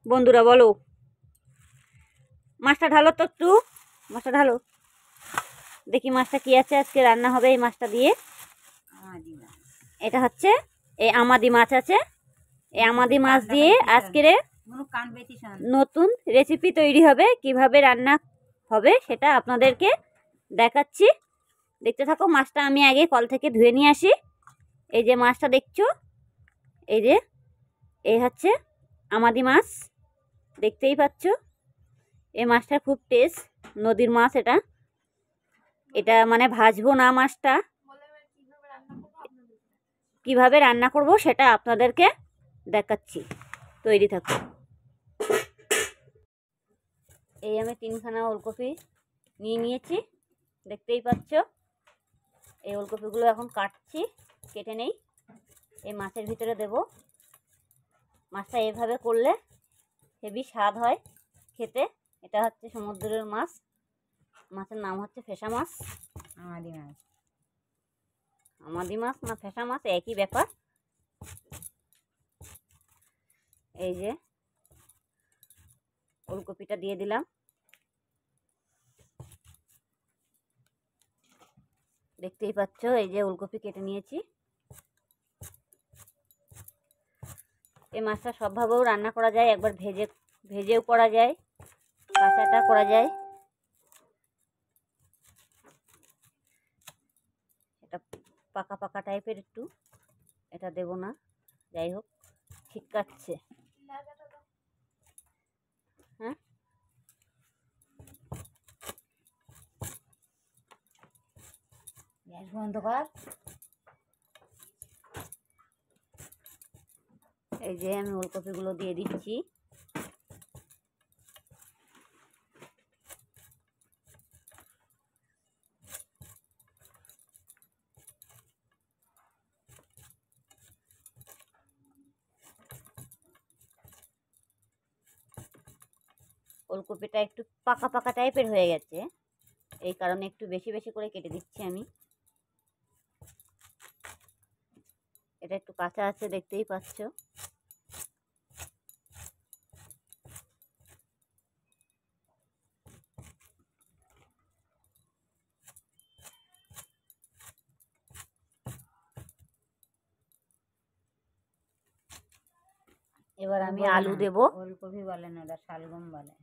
বন্ধুরা বলো, মাছটা ঢালো তো একটু, মাছটা ঢালো দেখি মাছটা কি আছে আজকে রান্না হবে এই মাছটা দিয়ে। এটা হচ্ছে এই আমাদি মাছ আছে, এই আমাদি মাছ দিয়ে আজকের নতুন রেসিপি তৈরি হবে। কিভাবে রান্না হবে সেটা আপনাদেরকে দেখাচ্ছি, দেখতে থাকো। মাছটা আমি আগে কল থেকে ধুয়ে নিয়ে আসি। এই যে মাছটা দেখছো, এই যে এই হচ্ছে আমাদি মাছ, দেখতেই পাচ্ছ। এই মাছটা খুব টেস্ট, নদীর মাছ। এটা এটা মানে ভাজবো না, মাছটা কিভাবে রান্না করব সেটা আপনাদেরকে দেখাচ্ছি, তৈরি থাকো। এই আমি 3খানা ওলকপি নিয়ে নিয়েছি, দেখতেই পাচ্ছ। এই ওলকপিগুলো এখন কাটছি, কেটে নেই, এই মাছের ভিতরে দেব। মাছটা এভাবে করলে হেভি স্বাদ হয় খেতে। এটা হচ্ছে সমুদ্রের মাছ, মাছের নাম হচ্ছে ফেসা মাছ। আমাদি মাছ না ফেসা মাছ একই ব্যাপার। এই যে ওলকপিটা দিয়ে দিলাম, দেখতেই পাচ্ছ। এই যে ওলকপি কেটে নিয়েছি। এই মাছটা সবভাবেও রান্না করা যায়, একবার ভেজেও করা যায়, কাঁচাটা করা যায়। এটা পাকা পাকা টাইপের একটু, এটা দেব না, যাই হোক ঠিক কাটছে। হ্যাঁ, গ্যাস বন্ধ কর। এই যে আমি ওলকপিগুলো দিয়ে দিচ্ছি। ওলকপিটা একটু পাকা পাকা টাইপের হয়ে গেছে, এই কারণে একটু বেশি বেশি করে কেটে দিচ্ছি আমি। এটা একটু কাঁচা আছে, দেখতেই পাচ্ছ। এবার আমি আলু দেব। ওলকপি বলে না, ওটা শালগম বলে।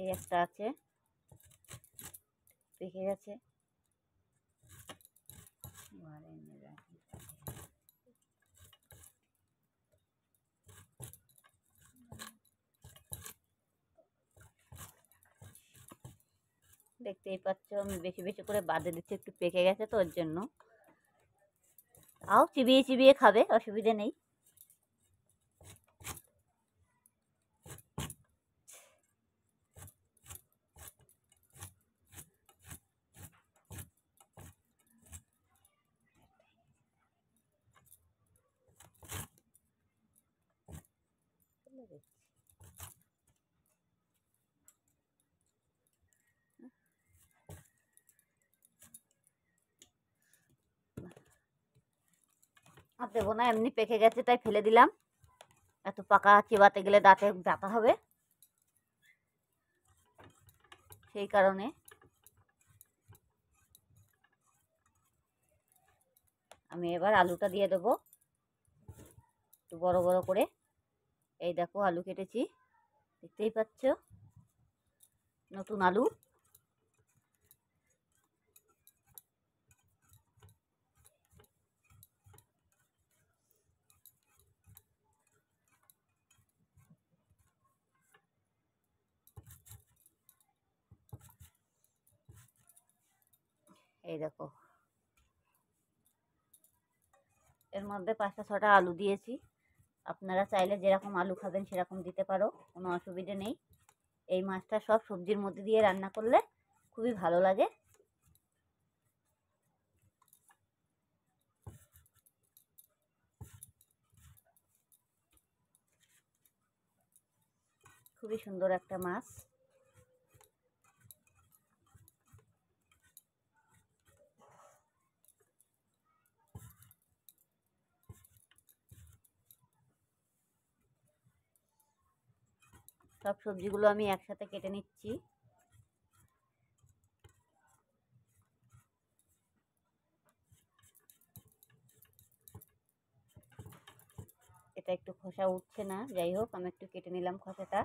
এই একটা আছে, পেকে গেছে। দেখতেই পাচ্ছ আমি বেশি বেশি করে বাদে দিচ্ছি, একটু পেকে গেছে তো ওর জন্য। তাও চিবিয়ে চিবিয়ে খাবে, অসুবিধে নেই। আর দেবো না, এমনি পেকে গেছে তাই ফেলে দিলাম। এত পাকা চিবাতে গেলে দাঁতে ব্যথা হবে, সেই কারণে। আমি এবার আলুটা দিয়ে দেবো একটু বড় বড় করে। এই দেখো আলু কেটেছি, দেখতেই পাচ্ছ, নতুন আলু। এই দেখো এর মধ্যে 5টা 6টা আলু দিয়েছি। আপনারা চাইলে যেরকম আলু খাবেন সেরকম দিতে পারো, কোনো অসুবিধে নেই। এই মাছটা সব সবজির মধ্যে দিয়ে রান্না করলে খুবই ভালো লাগে। খুবই সুন্দর একটা মাছ। সব সবজিগুলো আমি একসাথে কেটে নিচ্ছি। এটা একটু খোসা উঠছে না, যাই হোক আমি একটু কেটে নিলাম খোসাটা।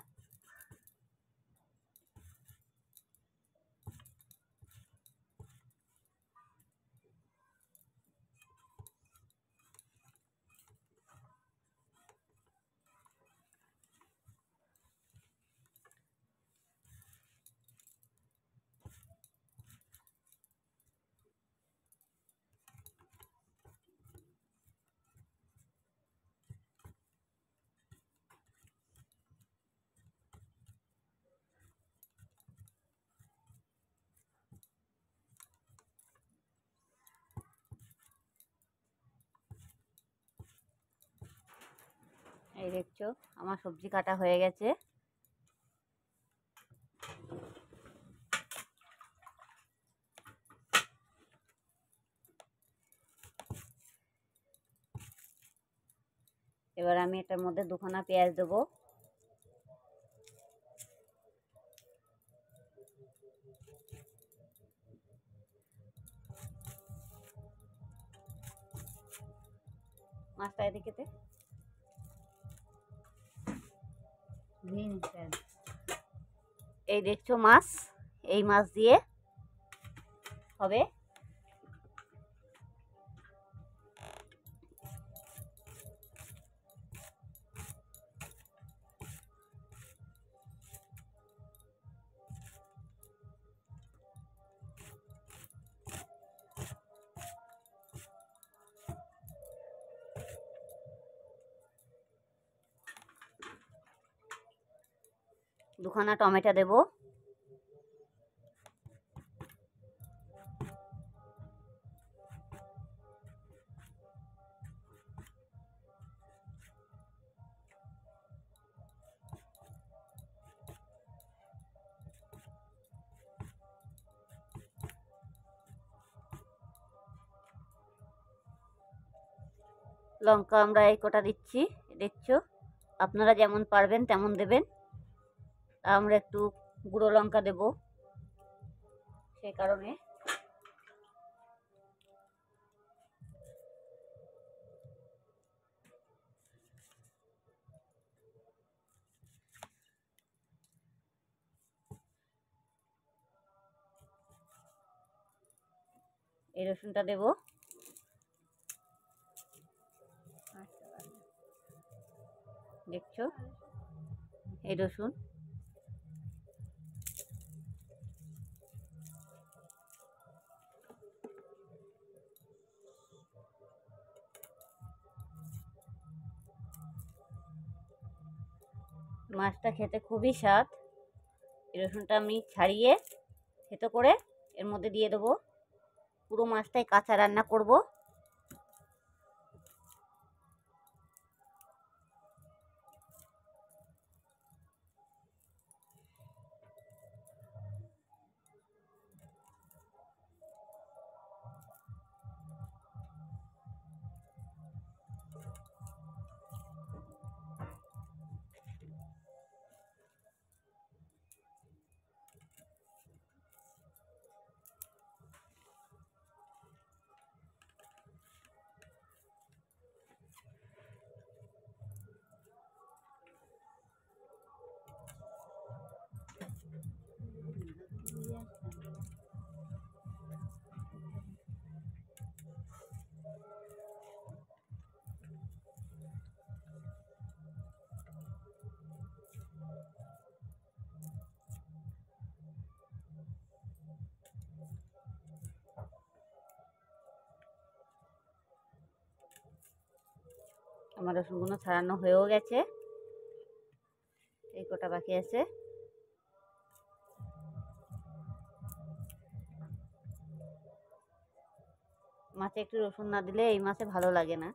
এই দেখছো আমার সবজি কাটা হয়ে গেছে। এবার আমি এটার মধ্যে দুখানা পেঁয়াজ দেবো। মাছটা এদিকে দে। এই দেখছো মাছ, এই মাছ দিয়ে হবে। দুখানা টমেটো দেব। লঙ্কা আমরা এই কটা দিচ্ছি, দেখছো আপনারা যেমন পারবেন তেমন দেবেন। আমরা একটু গুঁড়ো লঙ্কা দেব সেই কারণে। এই রসুনটা দেব। দেখছো এই রসুন। মাছটা খেতে খুবই স্বাদ। এই রসুনটা আমি ছাড়িয়ে থেতো করে এর মধ্যে দিয়ে দেবো। পুরো মাছটাই কাঁচা রান্না করব। আমার রসুনগুলো ছাড়ানো হয়েও গেছে, এই কটা বাকি আছে। মাছে একটু রসুন না দিলে এই মাছে ভালো লাগে না।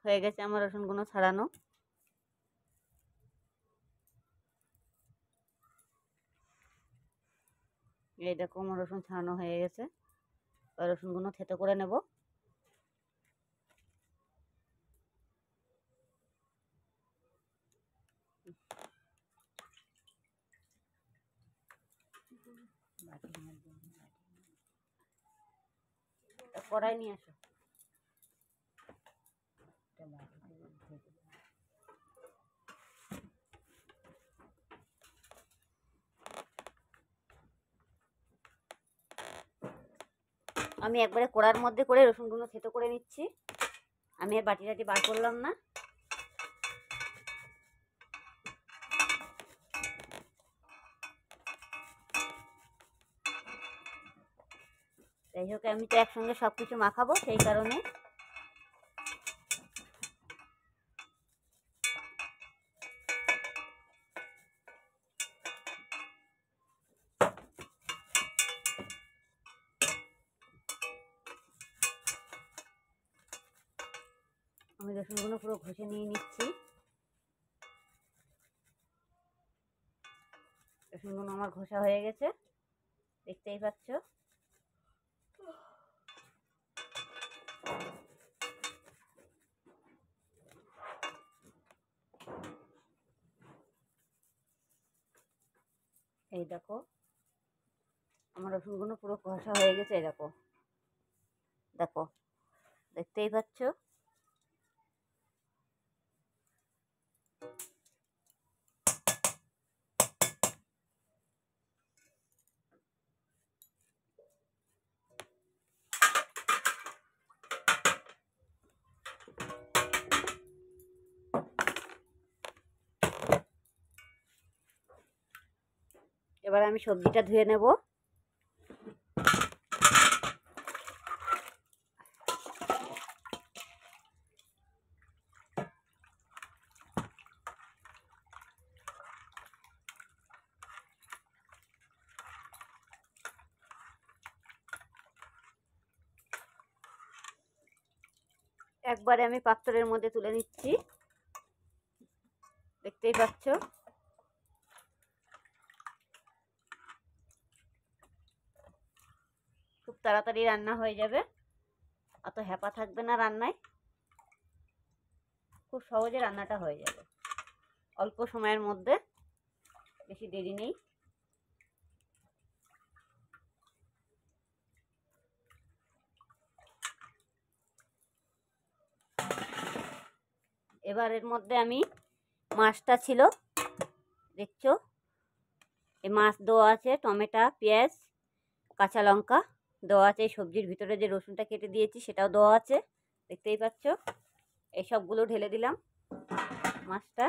হয়ে গেছে আমার রসুনগুলো ছাড়ানো। এই দেখো আমার রসুন ছাড়ানো হয়ে গেছে। রসুনগুলো থেতো করে নেব। কড়াই নিয়ে আসো। আমি একবারে কড়ার মধ্যে করে রসুনগুলো থেতো করে নিচ্ছি। আমি আর বাটি টাটি বার করলাম না। যাই হোক, আমি তো একসঙ্গে সব কিছু মাখাবো, সেই কারণে আমি রসুনগুলো পুরো ঘষে নিয়ে নিচ্ছি। রসুনগুলো আমার ঘষা হয়ে গেছে, দেখতেই পাচ্ছ। এই দেখো আমার রসুনগুলো পুরো ঘষা হয়ে গেছে। এই দেখো, দেখো, দেখতেই পাচ্ছ। এবার আমি সবজিটা ধুয়ে নেব। একবারে আমি পাত্রের মধ্যে তুলে নিচ্ছি, দেখতেই পাচ্ছ। খুব তাড়াতাড়ি রান্না হয়ে যাবে, অত হ্যাপা থাকবে না রান্নায়, খুব সহজে রান্নাটা হয়ে যাবে অল্প সময়ের মধ্যে, বেশি দেরি নেই। এবার এর মধ্যে আমি মাছটা ছিল, দেখছো, এই মাছ দেওয়া আছে, টমেটো, পেঁয়াজ, কাঁচা লঙ্কা দেওয়া আছে, এই সবজির ভিতরে যে রসুনটা কেটে দিয়েছি সেটাও দেওয়া আছে, দেখতেই পাচ্ছ। এই সবগুলো ঢেলে দিলাম মাছটা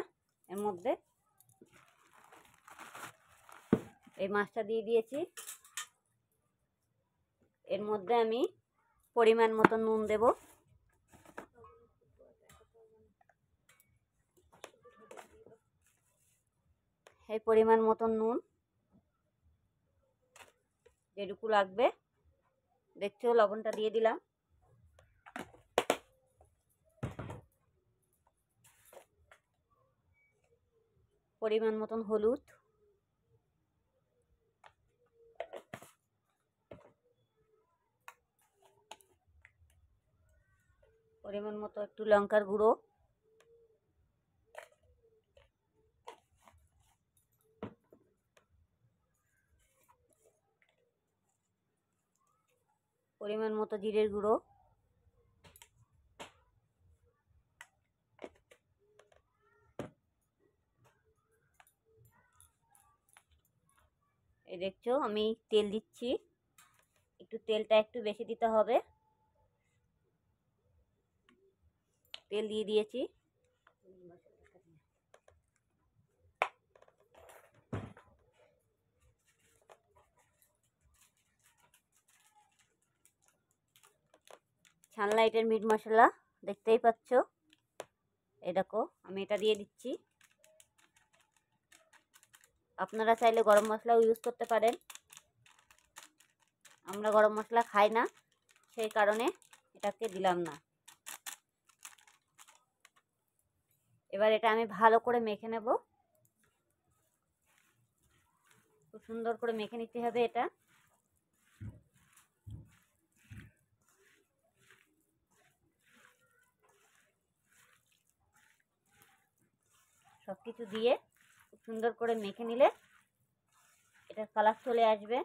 এর মধ্যে। এই মাছটা দিয়ে দিয়েছি। এর মধ্যে আমি পরিমাণ মতো নুন দেব। এই পরিমাণ মতো নুন, যেটুকু লাগবে, দেখছো, লবণটা দিয়ে দিলাম। পরিমাণ মতন হলুদ, পরিমাণ মতো একটু লঙ্কার গুঁড়ো, পরিমাণ মতো জিরের গুঁড়ো, এই দেখছো আমি তেল দিচ্ছি, একটু তেলটা একটু বেশি দিতে হবে। তেল দিয়ে দিয়েছি। সানলাইটের মিট মশলা, দেখতেই পাচ্ছ। এই দেখো আমি এটা দিয়ে দিচ্ছি। আপনারা চাইলে গরম মশলাও ইউজ করতে পারেন, আমরা গরম মশলা খাই না, সেই কারণে এটাকে দিলাম না। এবার এটা আমি ভালো করে মেখে নেব। খুব সুন্দর করে মেখে নিতে হবে এটা। সব কিছু দিয়ে খুব সুন্দর করে মেখে নিলে এটার কালার চলে আসবে।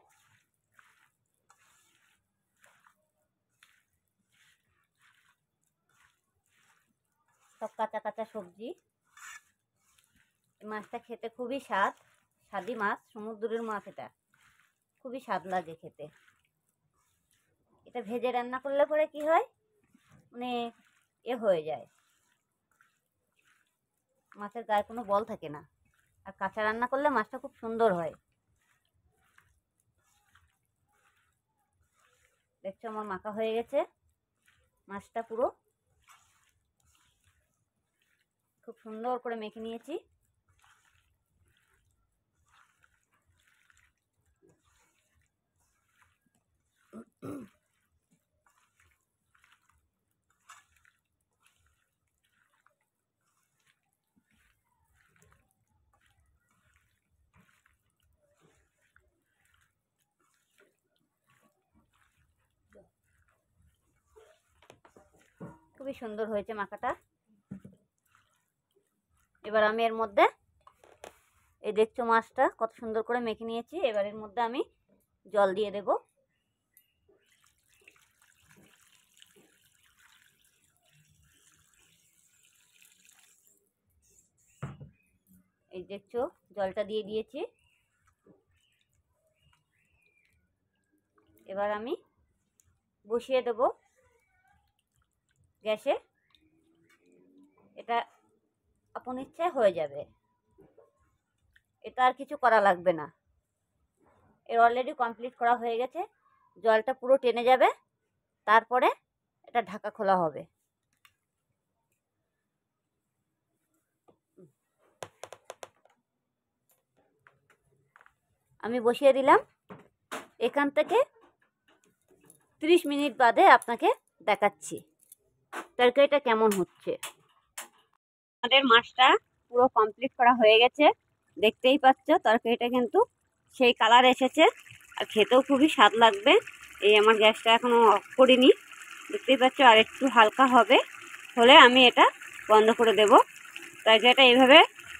সব কাঁচা কাঁচা সবজি। মাছটা খেতে খুবই স্বাদি মাছ, সমুদ্রের মাছ। এটা খুবই স্বাদ লাগে খেতে। এটা ভেজে রান্না করলে পরে কি হয়, মানে হয়ে যায়, মাছের গায়ে কোনো বল থাকে না। আর কাঁচা রান্না করলে মাছটা খুব সুন্দর হয়। দেখছো আমার মাখা হয়ে গেছে মাছটা পুরো। খুব সুন্দর করে মেখে নিয়েছি। খুবই সুন্দর হয়েছে মাখাটা। এবার আমি এর মধ্যে, এই দেখছো মাছটা কত সুন্দর করে মেখে নিয়েছি। এবার এর মধ্যে আমি জল দিয়ে দেব। এই দেখছো জলটা দিয়ে দিয়েছি। এবার আমি বসিয়ে দেব গ্যাসে। এটা আপন ইচ্ছায় হয়ে যাবে, এটা আর কিছু করা লাগবে না। এর অলরেডি কমপ্লিট করা হয়ে গেছে। জলটা পুরো টেনে যাবে, তারপরে এটা ঢাকা খোলা হবে। আমি বসিয়ে দিলাম। এখান থেকে 30 মিনিট বাদে আপনাকে দেখাচ্ছি তরকারিটা কেমন হচ্ছে। আমাদের মাছটা পুরো কমপ্লিট করা হয়ে গেছে। দেখতেই পাচ্ছ তরকারিটা কিন্তু সেই কালার এসেছে, আর খেতেও খুবই স্বাদ লাগবে। এই আমার গ্যাসটা এখনও অফ করিনি, দেখতেই পাচ্ছ। আর একটু হালকা হলে আমি এটা বন্ধ করে দেব। তরকারিটা এইভাবে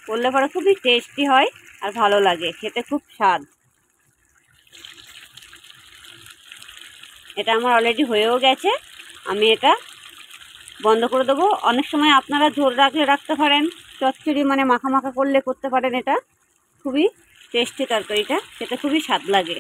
করলে পরে খুবই টেস্টি হয় আর ভালো লাগে খেতে, খুব স্বাদ। এটা আমার অলরেডি হয়েও গেছে, আমি এটা বন্ধ করে দেবো। অনেক সময় আপনারা ঝোল রাখতে পারেন, চচ্চড়ি মানে মাখা মাখা করতে পারেন। এটা খুবই টেস্টি তরকারিটা, খেতে খুবই স্বাদ লাগে।